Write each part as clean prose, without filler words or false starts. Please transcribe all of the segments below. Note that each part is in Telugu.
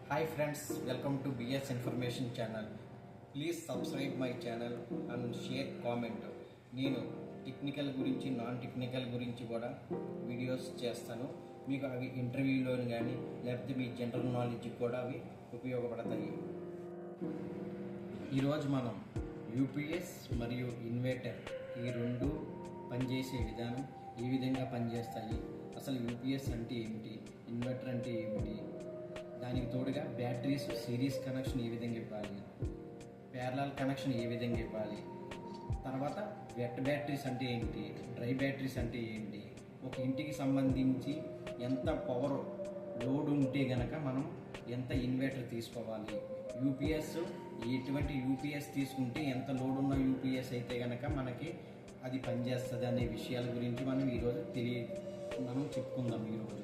Hi friends, welcome to BS Information channel. Please subscribe my channel and share comment. నేను టెక్నికల్ గురించి నాన్ టెక్నికల్ గురించి కూడా వీడియోస్ చేస్తాను. మీకు అవి ఇంటర్వ్యూలో కానీ లేకపోతే మీ జనరల్ నాలెడ్జ్ కూడా అవి ఉపయోగపడతాయి. ఈరోజు మనం యూపీఎస్ మరియు ఇన్వర్టర్ ఈ రెండు పనిచేసే విధానం ఏ విధంగా పనిచేస్తాయి, అసలు యూపీఎస్ అంటే ఏమిటి, ఇన్వర్టర్ అంటే ఏమిటి, దానికి తోడుగా బ్యాటరీస్ సిరీస్ కనెక్షన్ ఏ విధంగా ఇవ్వాలి, ప్యారలల్ కనెక్షన్ ఏ విధంగా ఇవ్వాలి, తర్వాత వెట్ బ్యాటరీస్ అంటే ఏంటి, డ్రై బ్యాటరీస్ అంటే ఏంటి, ఒక ఇంటికి సంబంధించి ఎంత పవర్ లోడ్ ఉంటే గనక మనం ఎంత ఇన్వర్టర్ తీసుకోవాలి, యూపీఎస్ ఎటువంటి యూపీఎస్ తీసుకుంటే ఎంత లోడ్ ఉన్న యూపీఎస్ అయితే గనక మనకి అది పనిచేస్తుంది అనే విషయాల గురించి మనం చెప్పుకుందాం. ఈరోజు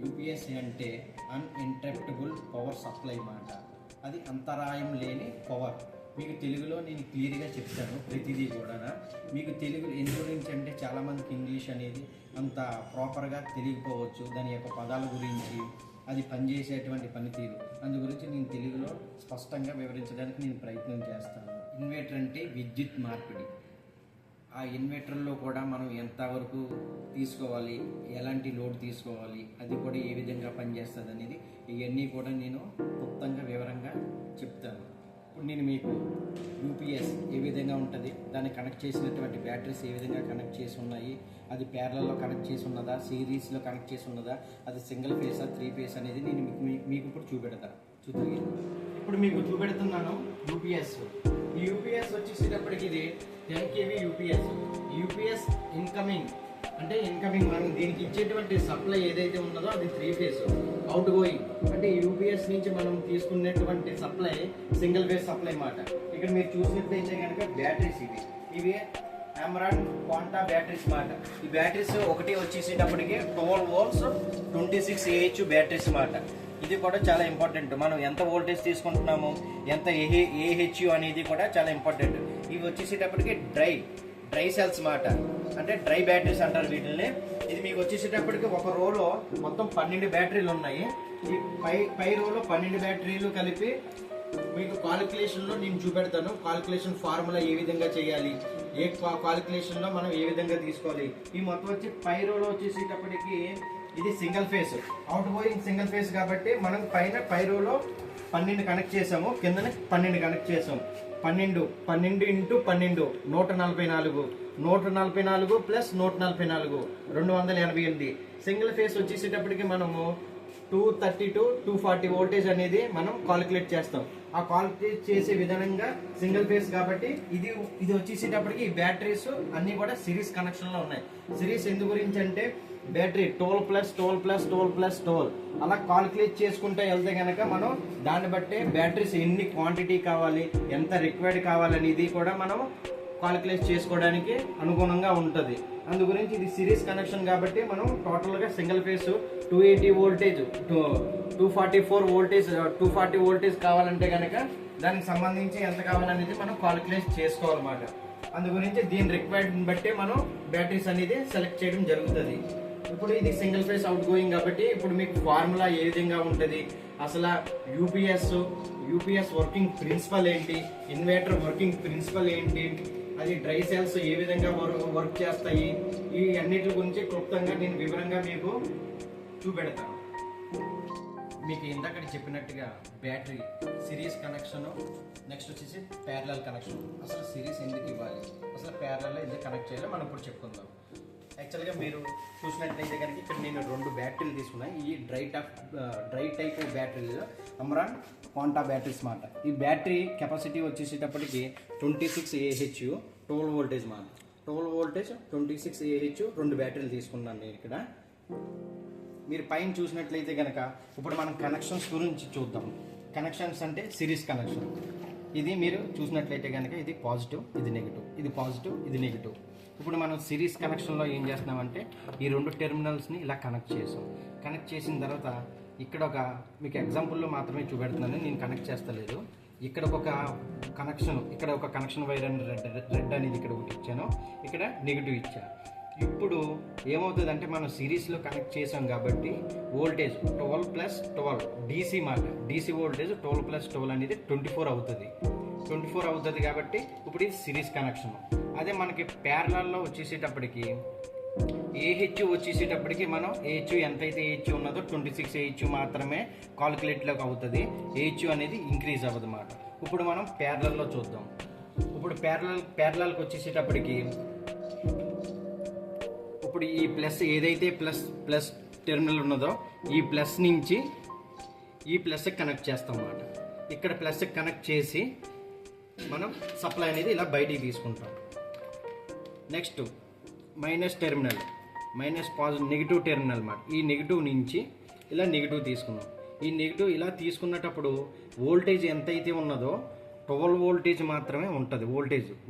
యూపీఎస్ అంటే అన్ఇంటరప్టబుల్ పవర్ సప్లై మాట. అది అంతరాయం లేని పవర్. మీకు తెలుగులో నేను క్లియర్గా చెప్తాను ప్రతిదీ కూడా. మీకు తెలుగు ఎందు గురించి అంటే చాలామందికి ఇంగ్లీష్ అనేది అంత ప్రాపర్గా తెలియకపోవచ్చు, దాని యొక్క పదాల గురించి, అది పనిచేసేటువంటి పనితీరు, అందు గురించి నేను తెలుగులో స్పష్టంగా వివరించడానికి నేను ప్రయత్నం చేస్తాను. ఇన్వర్టర్ అంటే విద్యుత్ మార్పిడి. ఆ ఇన్వర్టర్లో కూడా మనం ఎంతవరకు తీసుకోవాలి, ఎలాంటి లోడ్ తీసుకోవాలి, అది కూడా ఏ విధంగా పనిచేస్తుంది అనేది ఇవన్నీ కూడా నేను క్లుప్తంగా వివరంగా చెప్తాను. ఇప్పుడు నేను మీకు యూపీఎస్ ఏ విధంగా ఉంటుంది, దాన్ని కనెక్ట్ చేసినటువంటి బ్యాటరీస్ ఏ విధంగా కనెక్ట్ చేసి ఉన్నాయి, అది ప్యారలల్లో కనెక్ట్ చేసి ఉన్నదా, సిరీస్లో కనెక్ట్ చేసి ఉన్నదా, అది సింగిల్ ఫేసా 3 ఫేస్ అనేది నేను మీకు ఇప్పుడు చూపెడతాను. ఇప్పుడు మీకు చూపెడుతున్నాను యూపీఎస్. ఈ యూపీఎస్ వచ్చేసేటప్పటికి ఇది 10 kV యూపీఎస్. యూపీఎస్ ఇన్కమింగ్ అంటే ఇన్కమింగ్ మనం దీనికి ఇచ్చేటువంటి సప్లై ఏదైతే ఉన్నదో అది 3 ఫేస్. అవుట్ గోయింగ్ అంటే యూపీఎస్ నుంచి మనం తీసుకునేటువంటి సప్లై సింగిల్ ఫేస్ సప్లై మాట. ఇక్కడ మీరు చూసినట్లయితే కనుక బ్యాటరీస్ ఇవి అమరాన్ క్వాంటా బ్యాటరీస్ మాట. ఈ బ్యాటరీస్ ఒకటి వచ్చేసేటప్పటికి 12 volts 26 Ah బ్యాటరీస్ మాట. ఇది కూడా చాలా ఇంపార్టెంట్. మనం ఎంత వోల్టేజ్ తీసుకుంటున్నాము, ఎంత ఏహెచ్యు అనేది కూడా చాలా ఇంపార్టెంట్. ఇవి వచ్చేసేటప్పటికి డ్రై సెల్స్ మాట, అంటే డ్రై బ్యాటరీస్ అంటారు వీటిని. ఇది మీకు వచ్చేసేటప్పటికి ఒక రోలో మొత్తం 12 బ్యాటరీలు ఉన్నాయి. ఈ పై రోలో 12 బ్యాటరీలు కలిపి మీకు క్యాలిక్యులేషన్లో నేను చూపెడతాను. క్యాలిక్యులేషన్ ఫార్ములా ఏ విధంగా చేయాలి, ఏ క్యాలిక్యులేషన్లో మనం ఏ విధంగా తీసుకోవాలి. ఈ మొత్తం వచ్చి పై రోలో వచ్చేసేటప్పటికి ఇది single phase, out going single phase కాబట్టి మనం పై రోలో 12 కనెక్ట్ చేసాము, కిందనే 12 కనెక్ట్ చేసాము. 12 ఇంటూ 12 144, 144 ప్లస్ 144 288. సింగిల్ ఫేస్ వచ్చేసేటప్పటికి మనము 232 240 వోల్టేజ్ అనేది మనం కాలిక్యులేట్ చేస్తాం. ఆ కాలిక్యులేట్ చేసే విధానంగా సింగిల్ ఫేస్ కాబట్టి ఇది వచ్చేసేటప్పటికి ఈ బ్యాటరీస్ అన్ని కూడా సిరీస్ కనెక్షన్ లో ఉన్నాయి. సిరీస్ ఎందు గురించి అంటే బ్యాటరీ 12+12+12+12 అలా కాలిక్యులేట్ చేసుకుంటే వెళ్తే కనుక మనం దాన్ని బట్టే బ్యాటరీస్ ఎన్ని క్వాంటిటీ కావాలి, ఎంత రిక్వైర్డ్ కావాలనేది కూడా మనం కాలిక్యులేట్ చేసుకోవడానికి అనుగుణంగా ఉంటుంది. అందు గురించి ఇది సిరీస్ కనెక్షన్ కాబట్టి మనం టోటల్గా single phase 280 voltage 244 voltage 240 voltage కావాలంటే కనుక దానికి సంబంధించి ఎంత కావాలనేది మనం కాలిక్యులేట్ చేసుకోవాలన్నమాట. అందు గురించి దీని రిక్వైర్మెంట్ బట్టే మనం బ్యాటరీస్ అనేది సెలెక్ట్ చేయడం జరుగుతుంది. ఇప్పుడు ఇది సింగిల్ ఫేస్ అవుట్ గోయింగ్ కాబట్టి ఇప్పుడు మీకు ఫార్ములా ఏ విధంగా ఉంటుంది, అసలు యూపీఎస్ వర్కింగ్ ప్రిన్సిపల్ ఏంటి, ఇన్వర్టర్ వర్కింగ్ ప్రిన్సిపల్ ఏంటి, అది డ్రై సెల్స్ ఏ విధంగా వర్క్ చేస్తాయి, ఈ అన్నిటి గురించి క్లుప్తంగా నేను వివరంగా మీకు చూపెడతాను. మీకు ఇందాక చెప్పినట్టుగా బ్యాటరీ సిరీస్ కనెక్షన్, నెక్స్ట్ వచ్చేసి ప్యారలల్ కనెక్షన్. అసలు సిరీస్ ఎందుకు ఇవ్వాలి, అసలు ప్యారలల్ ఎందుకు కనెక్ట్ చేయాలో మనం ఇప్పుడు చెప్పుకుందాం. యాక్చువల్గా మీరు చూసినట్లయితే కనుక ఇక్కడ నేను 2 బ్యాటరీలు తీసుకున్నాను. ఈ డ్రై టైప్ బ్యాటరీలు అమరాన్ క్వాంటా బ్యాటరీస్ మాట. ఈ బ్యాటరీ కెపాసిటీ వచ్చేసేటప్పటికి 26 Ah 12 వోల్టేజ్ మాట. 12 వోల్టేజ్ 26 Ah 2 బ్యాటరీలు తీసుకున్నాను నేను ఇక్కడ. మీరు పైన చూసినట్లయితే కనుక ఇప్పుడు మనం కనెక్షన్స్ గురించి చూద్దాం. కనెక్షన్స్ అంటే సిరీస్ కనెక్షన్. ఇది మీరు చూసినట్లయితే కనుక ఇది పాజిటివ్, ఇది నెగిటివ్, ఇది పాజిటివ్, ఇది నెగిటివ్. ఇప్పుడు మనం సిరీస్ కనెక్షన్లో ఏం చేస్తున్నామంటే ఈ 2 టెర్మినల్స్ని ఇలా కనెక్ట్ చేసాం. కనెక్ట్ చేసిన తర్వాత ఇక్కడ మీకు ఎగ్జాంపుల్లో మాత్రమే చూపెడుతున్నాను, నేను కనెక్ట్ చేస్తలేదు. ఇక్కడ ఒక కనెక్షన్ వైర్ అని రెడ్ అనేది ఇక్కడ ఒకటి ఇచ్చాను, ఇక్కడ నెగిటివ్ ఇచ్చాను. ఇప్పుడు ఏమవుతుందంటే మనం సిరీస్లో కనెక్ట్ చేసాం కాబట్టి వోల్టేజ్ 12+12 డీసీ మాట, డీసీ వోల్టేజ్ 12+12 అనేది 24 అవుతుంది. 24 అవుతుంది కాబట్టి ఇప్పుడు ఇది సిరీస్ కనెక్షన్. అదే మనకి ప్యారలల్లో వచ్చేసేటప్పటికి ఏహెచ్ వచ్చేసేటప్పటికి మనం ఏహెచ్ ఎంతైతే ఏహెచ్ ఉన్నదో 26 ఏహెచ్ మాత్రమే కాలిక్యులేట్లోకి అవుతుంది. ఏహెచ్ అనేది ఇంక్రీజ్ అవ్వదు అన్నమాట. ఇప్పుడు మనం ప్యారలల్లో చూద్దాం. ఇప్పుడు ప్యారలల్కి వచ్చేసేటప్పటికి ఇప్పుడు ఈ ప్లస్ ఏదైతే ప్లస్ టెర్మినల్ ఉన్నదో ఈ ప్లస్ నుంచి ఈ ప్లస్ కనెక్ట్ చేస్తాం అన్నమాట. ఇక్కడ ప్లస్ కనెక్ట్ చేసి మనం సప్లై అనేది ఇలా బయటికి తీసుకుంటాం. Next minus terminal, negative terminal అన్నమాట. ఈ నెగిటివ్ నుంచి ఇలా నెగిటివ్ తీసుకున్నాం. ఈ నెగిటివ్ ఇలా తీసుకున్నప్పుడు వోల్టేజ్ ఎంతైతే ఉన్నదో 12 వోల్టేజ్ మాత్రమే ఉంటుంది.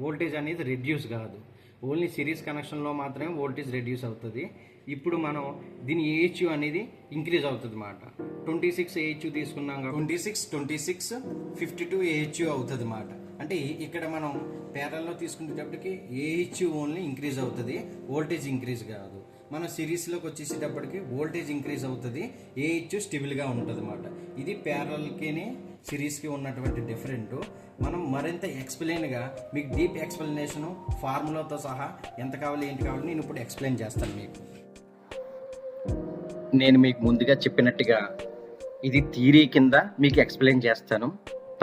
వోల్టేజ్ అనేది రెడ్యూస్ కాదు. ఓన్లీ సిరీస్ కనెక్షన్లో మాత్రమే వోల్టేజ్ రెడ్యూస్ అవుతుంది. ఇప్పుడు మనం దీని ఏహెచ్ అనేది ఇంక్రీజ్ అవుతుంది అన్నమాట. 26 ఏహెచ్ తీసుకున్నాం కాబట్టి 26 52 ఏహెచ్ అవుతుంది అన్నమాట. అంటే ఇక్కడ మనం ప్యారల్లో తీసుకునేటప్పటికి ఏహెచ్ ఓన్లీ ఇంక్రీజ్ అవుతుంది, వోల్టేజ్ ఇంక్రీజ్ కాదు. మన సిరీస్లోకి వచ్చేసేటప్పటికి వోల్టేజ్ ఇంక్రీజ్ అవుతుంది, ఏహెచ్ స్టెబిల్గా ఉంటుంది అన్నమాట. ఇది ప్యారల్కి సిరీస్కి ఉన్నటువంటి డిఫరెంట్. మనం మరింత ఎక్స్ప్లెయిన్గా మీకు డీప్ ఎక్స్ప్లెనేషను ఫార్ములాతో సహా ఎంత కావాలి ఏంటి కావాలి నేను ఇప్పుడు ఎక్స్ప్లెయిన్ చేస్తాను మీకు. నేను మీకు ముందుగా చెప్పినట్టుగా ఇది థియరీ కింద మీకు ఎక్స్ప్లెయిన్ చేస్తాను.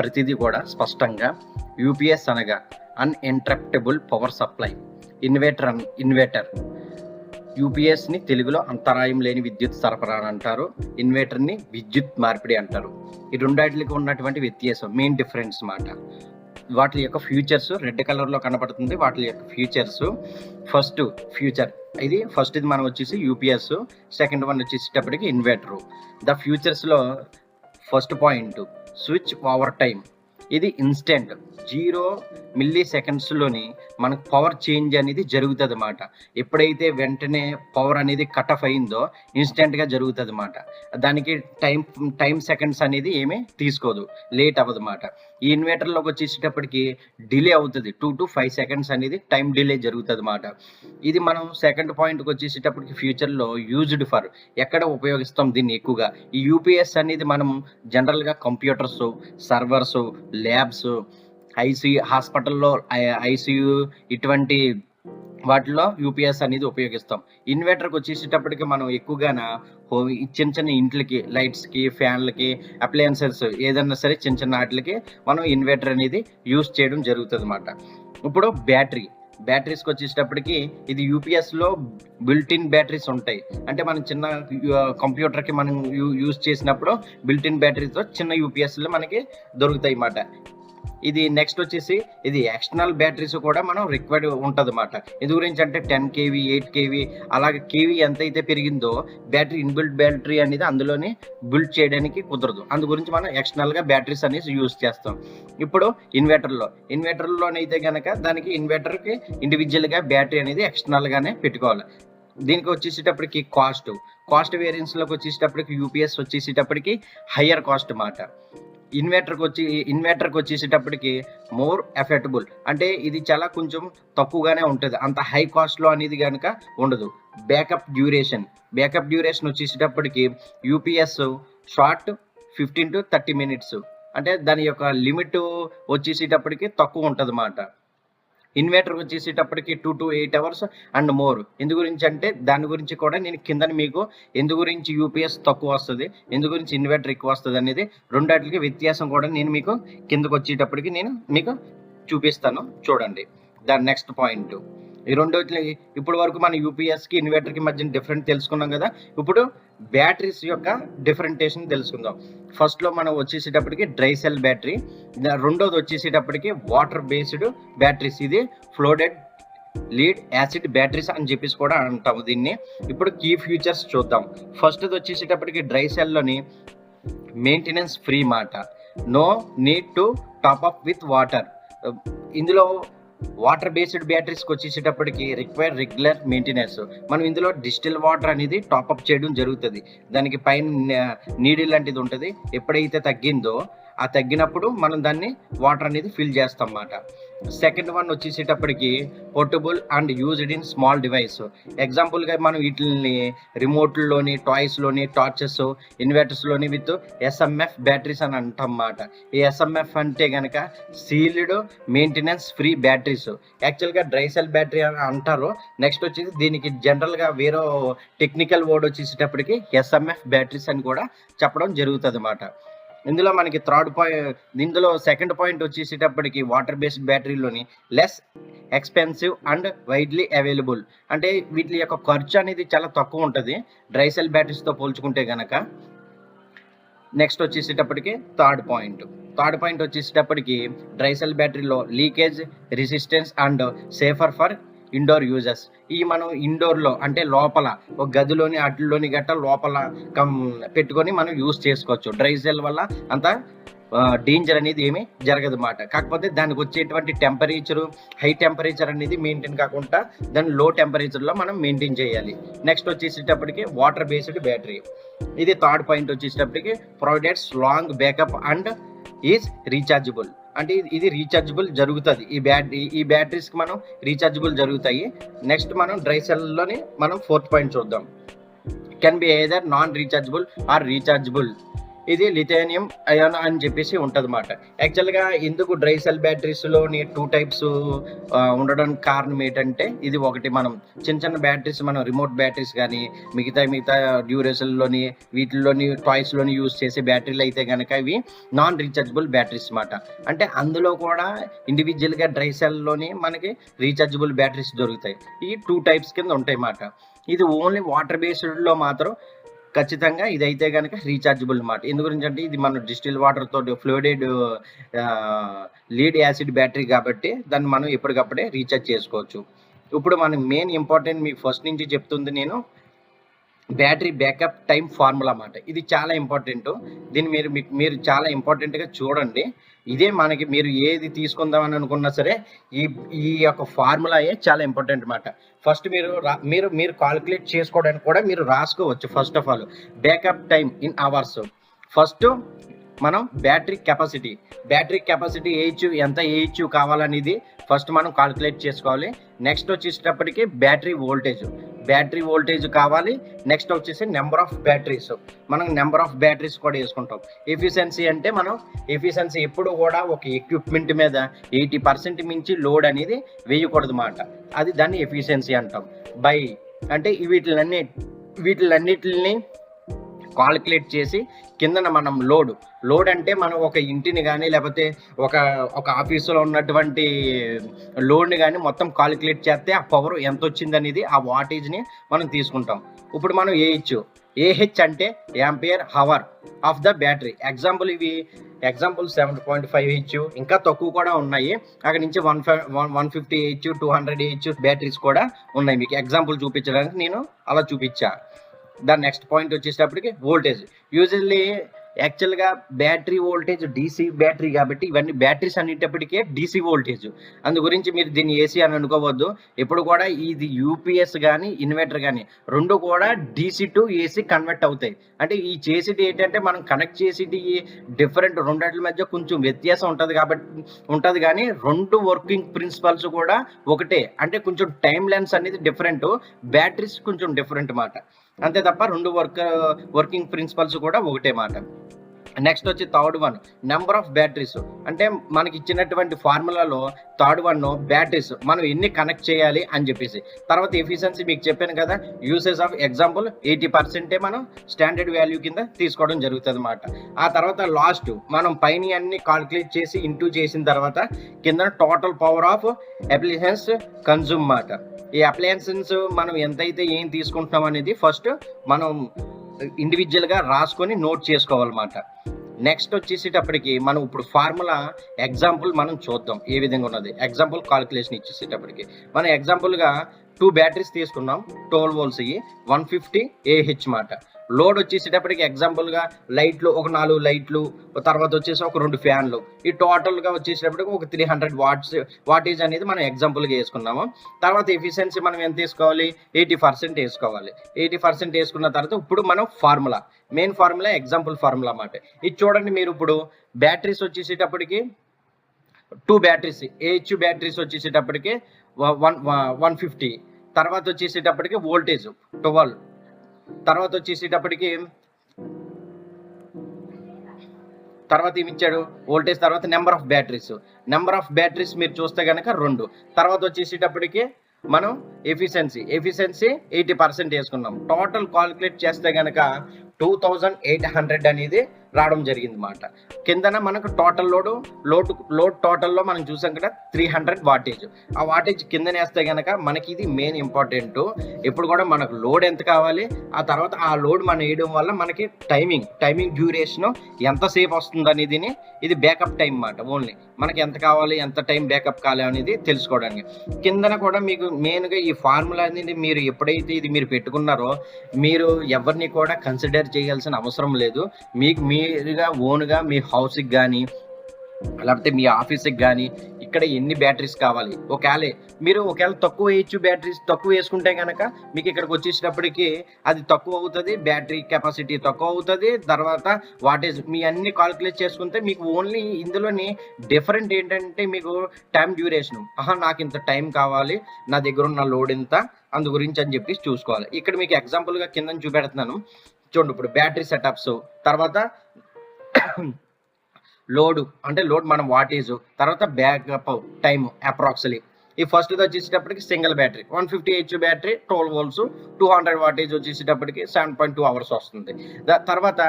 ప్రతిదీ కూడా స్పష్టంగా. యూపీఎస్ అనగా అన్ఇంటరప్టబుల్ పవర్ సప్లై. ఇన్వర్టర్ యూపీఎస్ని తెలుగులో అంతరాయం లేని విద్యుత్ సరఫరా అని అంటారు. ఇన్వర్టర్ని విద్యుత్ మార్పిడి అంటారు. ఈ రెండాటికి ఉన్నటువంటి వ్యత్యాసం, మెయిన్ డిఫరెన్స్ మాట. వాటి యొక్క ఫ్యూచర్స్ రెడ్ కలర్లో కనపడుతుంది. వాటి యొక్క ఫ్యూచర్స్ ఇది మనం వచ్చేసి యూపీఎస్, సెకండ్ వన్ వచ్చేసేటప్పటికి ఇన్వర్టరు. ద ఫ్యూచర్స్లో first point switch over time. ఇది ఇన్స్టెంట్ 0 మిల్లీ సెకండ్స్లోని మనకు పవర్ చేంజ్ అనేది జరుగుతుంది అన్నమాట. ఎప్పుడైతే వెంటనే పవర్ అనేది కట్ ఆఫ్ అయిందో ఇన్స్టెంట్గా జరుగుతుంది అన్నమాట. దానికి టైం సెకండ్స్ అనేది ఏమీ తీసుకోదు, లేట్ అవ్వదు అన్నమాట. ఈ ఇన్వర్టర్లోకి వచ్చేసేటప్పటికి డిలే అవుతుంది, 2 to 5 సెకండ్స్ అనేది టైం డిలే జరుగుతుంది అన్నమాట. ఇది మనం సెకండ్ పాయింట్కి వచ్చేసేటప్పటికి ఫ్యూచర్లో యూజ్డ్ ఫర్ ఎక్కడ ఉపయోగిస్తాం దీన్ని ఎక్కువగా. ఈ యూపీఎస్ అనేది మనం జనరల్గా కంప్యూటర్స్, సర్వర్స్, ల్యాబ్స్, హాస్పిటల్లో ఐసీయూ ఇటువంటి వాటిలో యూపీఎస్ అనేది ఉపయోగిస్తాం. ఇన్వర్టర్కి వచ్చేసేటప్పటికి మనం ఎక్కువగా చిన్న ఇంట్లకి, లైట్స్కి, ఫ్యాన్లకి, అప్లయన్సెస్ ఏదన్నా సరే చిన్న వాటికి మనం ఇన్వర్టర్ అనేది యూజ్ చేయడం జరుగుతుంది అన్నమాట. ఇప్పుడు బ్యాటరీస్కి వచ్చేటప్పటికి ఇది యూపీఎస్లో బిల్ట్-ఇన్ బ్యాటరీస్ ఉంటాయి. అంటే మనం చిన్న కంప్యూటర్కి మనం యూజ్ చేసినప్పుడు బిల్ట్-ఇన్ బ్యాటరీతో చిన్న యూపీఎస్లో మనకి దొరుకుతాయి అన్నమాట. ఇది నెక్స్ట్ వచ్చేసి ఇది ఎక్స్టర్నల్ బ్యాటరీస్ కూడా మనం రిక్వైర్డ్ ఉంటుంది అన్నమాట. ఇది గురించి అంటే 10 kV 8 kV అలాగే కేవీ ఎంతైతే పెరిగిందో ఇన్బిల్ట్ బ్యాటరీ అనేది అందులోనే బిల్డ్ చేయడానికి కుదరదు. అందు గురించి మనం ఎక్స్టర్నల్గా బ్యాటరీస్ అనేది యూజ్ చేస్తాం. ఇప్పుడు ఇన్వర్టర్లోనైతే కనుక దానికి ఇన్వర్టర్కి ఇండివిజువల్గా బ్యాటరీ అనేది ఎక్స్టర్నల్గానే పెట్టుకోవాలి. దీనికి వచ్చేసేటప్పటికి కాస్ట్ వేరియన్స్లోకి వచ్చేసేటప్పటికి యూపీఎస్ వచ్చేసేటప్పటికి హయ్యర్ కాస్ట్ అన్నమాట. ఇన్వర్టర్కి వచ్చేసేటప్పటికి మోర్ ఎఫర్టబుల్, అంటే ఇది చాలా కొంచెం తక్కువగానే ఉంటుంది, అంత హై కాస్ట్లో అనేది కనుక ఉండదు. బ్యాకప్ డ్యూరేషన్ వచ్చేసేటప్పటికి యూపీఎస్ షార్ట్ 15 to 30 minutes, అంటే దాని యొక్క లిమిట్ వచ్చేసేటప్పటికి తక్కువ ఉంటుంది అన్నమాట. ఇన్వర్టర్కి వచ్చేసేటప్పటికి 2 to 8 hours అండ్ మోర్. ఎందు గురించి అంటే దాని గురించి కూడా నేను కింద మీకు ఎందు గురించి యూపీఎస్ తక్కువ వస్తుంది, ఎందు గురించి ఇన్వర్టర్ ఎక్కువ వస్తుంది అనేది రెండాటికి వ్యత్యాసం కూడా నేను మీకు కిందకు వచ్చేటప్పటికి నేను మీకు చూపిస్తాను, చూడండి. దాని నెక్స్ట్ పాయింట్ ఈ రెండోట్లకి ఇప్పుడు వరకు మన యూపీఎస్కి ఇన్వర్టర్కి మధ్య డిఫరెంట్ తెలుసుకున్నాం కదా. ఇప్పుడు బ్యాటరీస్ యొక్క డిఫరెంటేషన్ తెలుసుకుందాం. ఫస్ట్లో మనం వచ్చేసేటప్పటికి డ్రై సెల్ బ్యాటరీ, రెండోది వచ్చేసేటప్పటికి వాటర్ బేస్డ్ బ్యాటరీస్. ఇది ఫ్లోడెడ్ లీడ్ యాసిడ్ బ్యాటరీస్ అని చెప్పేసి కూడా అంటాము దీన్ని. ఇప్పుడు కీ ఫీచర్స్ చూద్దాం. ఫస్ట్ది వచ్చేసేటప్పటికి డ్రై సెల్లోని మెయింటెనెన్స్ ఫ్రీ మాట, no need to top up with water. ఇందులో వాటర్ బేస్డ్ బ్యాటరీస్కి వచ్చేసేటప్పటికి రిక్వైర్ రెగ్యులర్ మెయింటెనెన్స్. మనం ఇందులో డిస్టిల్ వాటర్ అనేది టాప్అప్ చేయడం జరుగుతుంది. దానికి పైన నీడిల్ లాంటిది ఉంటుంది. ఎప్పుడైతే తగ్గిందో ఆ తగ్గినప్పుడు మనం దాన్ని వాటర్ అనేది ఫిల్ చేస్తాం అన్నమాట. సెకండ్ వన్ వచ్చేసేటప్పటికి portable and used in small device. ఎగ్జాంపుల్గా మనం వీటిని రిమోట్లోని, టాయ్స్లోని, టార్చెస్, ఇన్వర్టర్స్లోని విత్ ఎస్ఎంఎఫ్ బ్యాటరీస్ అని అంటాం అన్నమాట. ఈ ఎస్ఎంఎఫ్ అంటే కనుక సీల్డ్ మెయింటెనెన్స్ ఫ్రీ బ్యాటరీస్. యాక్చువల్గా డ్రై సెల్ బ్యాటరీ అని అంటారు. నెక్స్ట్ వచ్చేసి దీనికి జనరల్గా వేరే టెక్నికల్ వర్డ్ వచ్చేసేటప్పటికి ఎస్ఎంఎఫ్ బ్యాటరీస్ అని కూడా చెప్పడం జరుగుతుంది అన్నమాట. ఇందులో మనకి ఇందులో సెకండ్ పాయింట్ వచ్చేసేటప్పటికి వాటర్ బేస్డ్ బ్యాటరీలోని less expensive and widely available. అంటే వీటి యొక్క ఖర్చు అనేది చాలా తక్కువ ఉంటుంది డ్రై సెల్ బ్యాటరీస్తో పోల్చుకుంటే కనుక. నెక్స్ట్ వచ్చేసేటప్పటికి థర్డ్ పాయింట్ వచ్చేసేటప్పటికి డ్రై సెల్ బ్యాటరీలో leakage resistance and safer for indoor users. ఈ మనం ఇండోర్లో అంటే లోపల ఒక గదిలోని అట్లలోని గట్ట లోపల పెట్టుకొని మనం యూజ్ చేసుకోవచ్చు. డ్రై సెల్ వల్ల అంత డేంజర్ అనేది ఏమీ జరగదు అన్నమాట. కాకపోతే దానికి వచ్చేటువంటి హై టెంపరేచర్ అనేది మెయింటైన్ కాకుండా దాన్ని లో టెంపరేచర్లో మనం మెయింటైన్ చేయాలి. నెక్స్ట్ వచ్చేసేటప్పటికి వాటర్ బేస్డ్ బ్యాటరీ. ఇది థర్డ్ పాయింట్ వచ్చేసేటప్పటికి provides long backup and is rechargeable. అంటే ఇది రీఛార్జబుల్ జరుగుతుంది. ఈ బ్యాటరీస్కి మనం రీఛార్జబుల్ జరుగుతాయి. నెక్స్ట్ మనం డ్రై సెల్లోని మనం ఫోర్త్ పాయింట్ చూద్దాం. Can be either non rechargeable or rechargeable. ఇది లిథియం అయాన్ అని చెప్పేసి ఉంటుంది అన్నమాట. యాక్చువల్గా ఎందుకు డ్రై సెల్ బ్యాటరీస్లోని 2 టైప్స్ ఉండడానికి కారణం ఏంటంటే, ఇది ఒకటి మనం చిన్న బ్యాటరీస్ మనం రిమోట్ బ్యాటరీస్ కానీ మిగతా డ్యూరేషన్లోని వీటిల్లోని టాయ్స్లోని యూజ్ చేసే బ్యాటరీలు అయితే కనుక ఇవి నాన్ రీఛార్జబుల్ బ్యాటరీస్ అన్నమాట. అంటే అందులో కూడా ఇండివిజువల్గా డ్రై సెల్లోని మనకి రీఛార్జబుల్ బ్యాటరీస్ దొరుకుతాయి. ఈ 2 టైప్స్ కింద ఉంటాయి అన్నమాట. ఇది ఓన్లీ వాటర్ బేస్డ్లో మాత్రం ఖచ్చితంగా ఇదైతే కనుక రీఛార్జబుల్ అన్నమాట. ఎందు గురించి అంటే ఇది మన డిస్టిల్ వాటర్ తోటి ఫ్లూయిడెడ్ లీడ్ యాసిడ్ బ్యాటరీ కాబట్టి దాన్ని మనం ఎప్పటికప్పుడే రీఛార్జ్ చేసుకోవచ్చు. ఇప్పుడు మనం మెయిన్ ఇంపార్టెంట్ మీకు ఫస్ట్ నుంచి చెప్తుంది నేను బ్యాటరీ బ్యాకప్ టైం ఫార్ములా అన్నమాట. ఇది చాలా ఇంపార్టెంట్. దీన్ని మీరు చాలా ఇంపార్టెంట్గా చూడండి. ఇదే మనకి మీరు ఏది తీసుకుందామని అనుకున్నా సరే ఈ యొక్క ఫార్ములాయే చాలా ఇంపార్టెంట్ అన్నమాట. ఫస్ట్ మీరు కాలిక్యులేట్ చేసుకోవడానికి కూడా మీరు రాసుకోవచ్చు. First of all backup time in hours. First మనం బ్యాటరీ కెపాసిటీ ఎంత ఏహెచ్ కావాలనేది ఫస్ట్ మనం కాలిక్యులేట్ చేసుకోవాలి. నెక్స్ట్ వచ్చేటప్పటికి బ్యాటరీ వోల్టేజ్ కావాలి. నెక్స్ట్ వచ్చేసి నెంబర్ ఆఫ్ బ్యాటరీస్. మనం నెంబర్ ఆఫ్ బ్యాటరీస్ కూడా వేసుకుంటాం. ఎఫిషియన్సీ అంటే మనం ఎప్పుడు కూడా ఒక ఎక్విప్మెంట్ మీద 80% మించి లోడ్ అనేది వేయకూడదు అన్నమాట. అది దాన్ని ఎఫిషియన్సీ అంటాం. అంటే వీటిలన్నిటిని కాలిక్యులేట్ చేసి కిందన మనం లోడ్ అంటే మనం ఒక ఇంటిని కానీ లేకపోతే ఒక ఆఫీసులో ఉన్నటువంటి లోడ్ని కానీ మొత్తం కాలిక్యులేట్ చేస్తే ఆ పవర్ ఎంత వచ్చింది అనేది ఆ వాటేజ్ని మనం తీసుకుంటాం. ఇప్పుడు మనం ఏహెచ్ అంటే ampere hour of the battery. Example 7.5 H, ఇంకా తక్కువ కూడా ఉన్నాయి. అక్కడ నుంచి 150 హెచ్, 200 హెచ్ బ్యాటరీస్ కూడా ఉన్నాయి. మీకు ఎగ్జాంపుల్ చూపించడానికి నేను అలా చూపించా. దాని నెక్స్ట్ పాయింట్ వచ్చేటప్పటికి వోల్టేజ్. యూజువల్లీ యాక్చువల్గా బ్యాటరీ వోల్టేజ్ డీసీ బ్యాటరీ కాబట్టి ఇవన్నీ బ్యాటరీస్ అనేటప్పటికే డీసీ వోల్టేజ్. అందు గురించి మీరు దీన్ని ఏసీ అని అనుకోవద్దు. ఎప్పుడు కూడా ఇది యూపీఎస్ కానీ ఇన్వర్టర్ కానీ రెండు కూడా డీసీ టు ఏసీ కన్వర్ట్ అవుతాయి. అంటే ఈ చేసేది ఏంటంటే మనం కనెక్ట్ చేసేది డిఫరెంట్ రెండింటి మధ్య కొంచెం వ్యత్యాసం ఉంటుంది కానీ రెండు వర్కింగ్ ప్రిన్సిపల్స్ కూడా ఒకటే. అంటే కొంచెం టైం లెన్స్ అనేది డిఫరెంట్, బ్యాటరీస్ కొంచెం డిఫరెంట్ మాట. అంతే తప్ప రెండు వర్కింగ్ ప్రిన్సిపల్స్ కూడా ఒకటే మాట. నెక్స్ట్ వచ్చి third one number of batteries. అంటే మనకి ఇచ్చినటువంటి ఫార్ములాలో థర్డ్ వన్ బ్యాటరీస్ మనం ఎన్ని కనెక్ట్ చేయాలి అని చెప్పేసి. తర్వాత ఎఫిషియన్సీ మీకు చెప్పాను కదా, యూసేజ్ ఆఫ్ ఎగ్జాంపుల్ 80% మనం స్టాండర్డ్ వాల్యూ కింద తీసుకోవడం జరుగుతుంది అన్నమాట. ఆ తర్వాత లాస్ట్ మనం పైన అన్ని కాల్కులేట్ చేసి ఇంటూ చేసిన తర్వాత కింద total power of appliances consume మాట. ఈ అప్లయన్సెస్ మనం ఎంతైతే ఏం తీసుకుంటున్నాం అనేది ఫస్ట్ మనం ఇండివిజువల్గా రాసుకొని నోట్ చేసుకోవాలన్నమాట. నెక్స్ట్ వచ్చేసేటప్పటికి మనం ఇప్పుడు ఫార్ములా ఎగ్జాంపుల్ మనం చూద్దాం ఏ విధంగా ఉన్నది. ఎగ్జాంపుల్ కాలిక్యులేషన్ ఇచ్చేసేటప్పటికి మనం ఎగ్జాంపుల్గా 2 బ్యాటరీస్ తీసుకున్నాం 12 volts 150 AH మాట. లోడ్ వచ్చేసేటప్పటికి ఎగ్జాంపుల్గా లైట్లు ఒక 4 లైట్లు, తర్వాత వచ్చేసి ఒక 2 ఫ్యాన్లు, ఈ టోటల్గా వచ్చేసేటప్పటికి ఒక 300 వాటేజ్ అనేది మనం ఎగ్జాంపుల్గా వేసుకున్నాము. తర్వాత ఎఫిషియన్సీ మనం ఎంత వేసుకోవాలి, 80% వేసుకోవాలి. 80% వేసుకున్న తర్వాత ఇప్పుడు మనం formula, main formula example formula అన్నమాట. ఇది చూడండి, మీరు ఇప్పుడు బ్యాటరీస్ వచ్చేసేటప్పటికి 2 బ్యాటరీస్ ఏహెచ్ బ్యాటరీస్ వచ్చేసేటప్పటికి 150, తర్వాత వచ్చేసేటప్పటికి వోల్టేజ్ 12, తర్వాత వచ్చేసేటప్పటికి తర్వాత ఏమి ఇచ్చాడు వోల్టేజ్, తర్వాత నెంబర్ ఆఫ్ బ్యాటరీస్ మీరు చూస్తే కనుక 2, తర్వాత వచ్చేసేటప్పటికి మనం ఎఫిషియన్సీ 80% వేసుకున్నాం. టోటల్ కాలిక్యులేట్ చేస్తే కనుక 2800 అనేది రావడం జరిగింది అన్నమాట. కిందన మనకు టోటల్ లోడ్ టోటల్లో మనం చూసాం కదా 300 వాటేజ్. ఆ వాటేజ్ కిందనే వేస్తే కనుక మనకి ఇది మెయిన్ ఇంపార్టెంట్. ఇప్పుడు కూడా మనకు లోడ్ ఎంత కావాలి, ఆ తర్వాత ఆ లోడ్ మనం వేయడం వల్ల మనకి టైమింగ్ డ్యూరేషన్ ఎంతసేపు వస్తుంది అనేది, ఇది బ్యాకప్ టైం అన్నమాట. ఓన్లీ మనకి ఎంత కావాలి, ఎంత టైం బ్యాకప్ కావాలి అనేది తెలుసుకోవడానికి. కిందన కూడా మీకు మెయిన్గా ఈ ఫార్ములా అనేది మీరు ఎప్పుడైతే ఇది మీరు పెట్టుకున్నారో మీరు ఎవరిని కూడా కన్సిడర్ చేయాల్సిన అవసరం లేదు. మీకు మీరుగా ఓన్గా మీ హౌస్కి కానీ లేకపోతే మీ ఆఫీస్కి కానీ ఇక్కడ ఎన్ని బ్యాటరీస్ కావాలి, ఒకవేళ తక్కువ వేయచ్చు, బ్యాటరీస్ తక్కువ వేసుకుంటే కనుక మీకు ఇక్కడికి వచ్చేసేటప్పటికి అది తక్కువ అవుతుంది, బ్యాటరీ కెపాసిటీ తక్కువ అవుతుంది, తర్వాత వాటేజ్ మీ అన్ని కాల్కులేట్ చేసుకుంటే మీకు ఓన్లీ ఇందులోని డిఫరెంట్ ఏంటంటే మీకు టైం డ్యూరేషన్, నాకు ఇంత టైం కావాలి, నా దగ్గర ఉన్న లోడ్ ఇంత, అందు గురించి అని చెప్పి చూసుకోవాలి. ఇక్కడ మీకు ఎగ్జాంపుల్గా కింద చూపెడుతున్నాను చూడండి. ఇప్పుడు బ్యాటరీ సెటప్స్, తర్వాత లోడ్ మనం వాటేజ్, తర్వాత బ్యాకప్ టైం అప్రాక్సిమేట్లీ. ఈ ఫస్ట్ వచ్చేసేటప్పటికి single battery 150 H battery 12 volts 200 wattage వచ్చేసేటప్పటికి 7.2 hours వస్తుంది. తర్వాత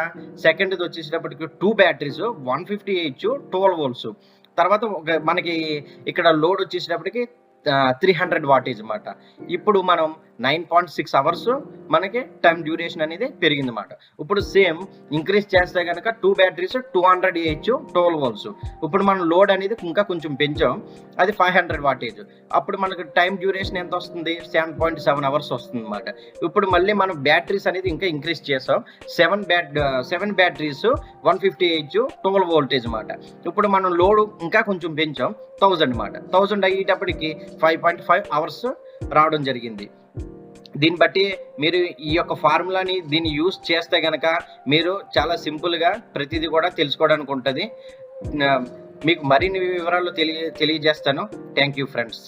సెకండ్ వచ్చేసేటప్పటికి 2 బ్యాటరీస్ 150 హెచ్ 12 volts. తర్వాత మనకి ఇక్కడ లోడ్ వచ్చేసేటప్పటికి 300 వాటేజ్ అన్నమాట. ఇప్పుడు మనం 9.6 hours మనకి టైం డ్యూరేషన్ అనేది పెరిగింది అన్నమాట. ఇప్పుడు సేమ్ ఇంక్రీజ్ చేస్తే కనుక 2 బ్యాటరీస్ 200 హెచ్ 12 volts. ఇప్పుడు మనం లోడ్ అనేది ఇంకా కొంచెం పెంచాం, అది 500 వాటేజ్. అప్పుడు మనకు టైం డ్యూరేషన్ ఎంత వస్తుంది, 7.7 hours వస్తుంది అన్నమాట. ఇప్పుడు మళ్ళీ మనం బ్యాటరీస్ అనేది ఇంకా ఇంక్రీజ్ చేసాం, 7 బ్యాటరీస్ 150 హెచ్ 12 voltage అన్నమాట. ఇప్పుడు మనం లోడ్ ఇంకా కొంచెం పెంచాం, 1000 అన్నమాట. 1000 అయ్యేటప్పటికి 5.5 hours రావడం జరిగింది. దీన్ని బట్టి మీరు ఈ యొక్క ఫార్ములాని దీన్ని యూస్ చేస్తే కనుక మీరు చాలా సింపుల్గా ప్రతిదీ కూడా తెలుసుకోవడానికి ఉంటుంది. మీకు మరిన్ని వివరాలు తెలియజేస్తాను. Thank you friends.